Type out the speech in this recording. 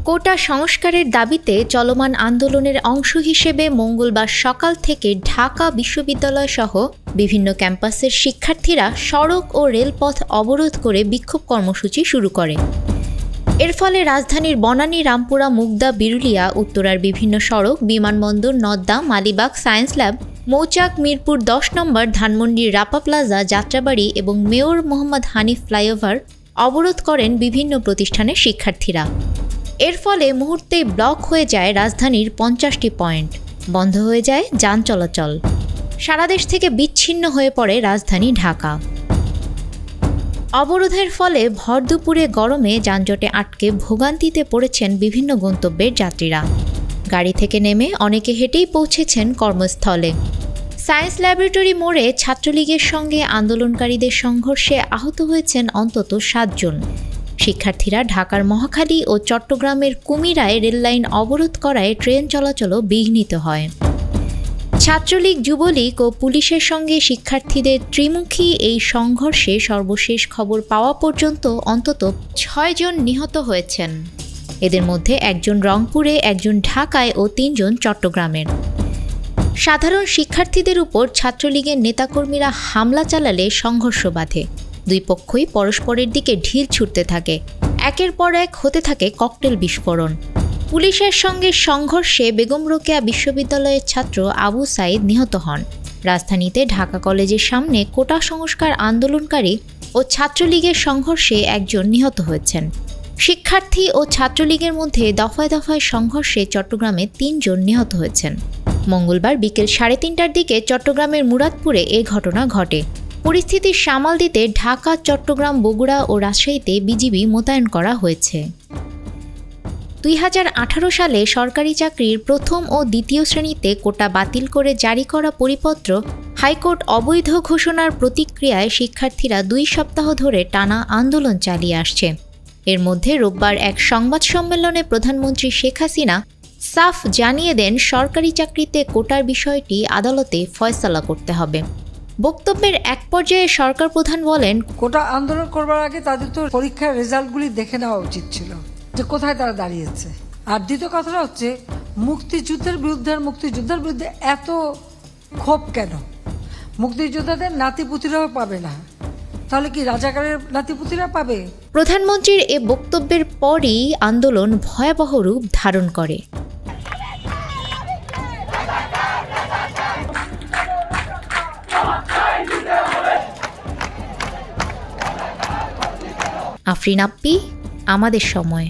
কোটা সংস্কারের দাবিতে চলমান আন্দোলনের অংশ হিসেবে মঙ্গলবার সকাল থেকে ঢাকা বিশ্ববিদ্যালয় সহ বিভিন্ন ক্যাম্পাসের শিক্ষার্থীরা সড়ক ও রেলপথ অবরোধ করে বিক্ষোভ কর্মসূচি শুরু করে। এর ফলে রাজধানীর বনানী, রামপুরা, মুগদা, বিরুলিয়া, উত্তরার বিভিন্ন সড়ক, বিমানবন্দর, নদ্দা, মালিবাগ, সায়েন্স ল্যাব, মৌচাক, মিরপুর 10 নম্বর, ধানমন্ডির রাপা প্লাজা, যাত্রাবাড়ি এবং মেয়র মোহাম্মদ হানিফ ফ্লাইওভার অবরোধ করেন বিভিন্ন প্রতিষ্ঠানের শিক্ষার্থীরা। এর ফলে মুহূর্তেই ব্লক হয়ে যায় রাজধানীর 50টি পয়েন্ট, বন্ধ হয়ে যায় যান চলাচল। সারা দেশ থেকে বিচ্ছিন্ন হয়ে পড়ে রাজধানী ঢাকা। অবরোধের ফলে ভরদুপুরে গরমে যানজটে আটকে ভোগান্তিতে পড়েছেন বিভিন্ন গন্তব্যের যাত্রীরা। গাড়ি থেকে নেমে অনেকে হেঁটেই পৌঁছেছেন কর্মস্থলে। সায়েন্স ল্যাবরেটরি মোড়ে ছাত্রলীগের সঙ্গে আন্দোলনকারীদের সংঘর্ষে আহত হয়েছেন অন্তত 7 জন। শিক্ষার্থীরা ঢাকার মহাখালী ও চট্টগ্রামের কুমিরায় রেললাইন অবরোধ করায় ট্রেন চলাচলও বিঘ্নিত হয়। ছাত্রলীগ, যুবলীগ ও পুলিশের সঙ্গে শিক্ষার্থীদের ত্রিমুখী এই সংঘর্ষে সর্বশেষ খবর পাওয়া পর্যন্ত অন্তত 6 জন নিহত হয়েছেন। এদের মধ্যে 1 জন রংপুরে, 1 জন ঢাকায় ও 3 জন চট্টগ্রামের। সাধারণ শিক্ষার্থীদের উপর ছাত্রলীগের নেতাকর্মীরা হামলা চালালে সংঘর্ষ বাধে। দুই পক্ষই পরস্পরের দিকে ঢিল ছুটতে থাকে। একের পর এক হতে থাকে ককটেল বিস্ফোরণ। পুলিশের সঙ্গে সংঘর্ষে বেগম রোকেয়া বিশ্ববিদ্যালয়ের ছাত্র আবু সাইদ নিহত হন। রাজধানীতে ঢাকা কলেজের সামনে কোটা সংস্কার আন্দোলনকারী ও ছাত্রলীগের সংঘর্ষে 1 জন নিহত হয়েছেন। শিক্ষার্থী ও ছাত্রলীগের মধ্যে দফায় দফায় সংঘর্ষে চট্টগ্রামে 3 জন নিহত হয়েছেন। মঙ্গলবার বিকেল 3:30টার দিকে চট্টগ্রামের মুরাদপুরে এ ঘটনা ঘটে। পরিস্থিতি সামাল দিতে ঢাকা, চট্টগ্রাম, বগুড়া ও রাজশাহীতে বিজিবি মোতায়েন করা হয়েছে। 2018 সালে সরকারি চাকরির প্রথম ও দ্বিতীয় শ্রেণীতে কোটা বাতিল করে জারি করা পরিপত্র হাইকোর্ট অবৈধ ঘোষণার প্রতিক্রিয়ায় শিক্ষার্থীরা 2 সপ্তাহ ধরে টানা আন্দোলন চালিয়ে আসছে। এর মধ্যে রোববার এক সংবাদ সম্মেলনে প্রধানমন্ত্রী শেখ হাসিনা সাফ জানিয়ে দেন সরকারি চাকরিতে কোটার বিষয়টি আদালতে ফয়সালা করতে হবে। বক্তব্যের এক পর্যায়ে সরকার প্রধান বলেন, কোটা আন্দোলন করবার আগে তাদের তো পরীক্ষার রেজাল্টগুলি দেখে নেওয়া উচিত ছিল যে কোথায় তারা দাঁড়িয়েছে। আর দ্বিতীয় কথাটা হচ্ছে মুক্তিযুদ্ধের বিরুদ্ধে এত ক্ষোভ কেন? মুক্তিযোদ্ধাদের নাতিপুতিরাও পাবে না, তাহলে কি রাজাকারের নাতিপুতিরা পাবে? প্রধানমন্ত্রীর এ বক্তব্যের পরই আন্দোলন ভয়াবহ রূপ ধারণ করে। আফরিন আপ্পি, আমাদের সময়।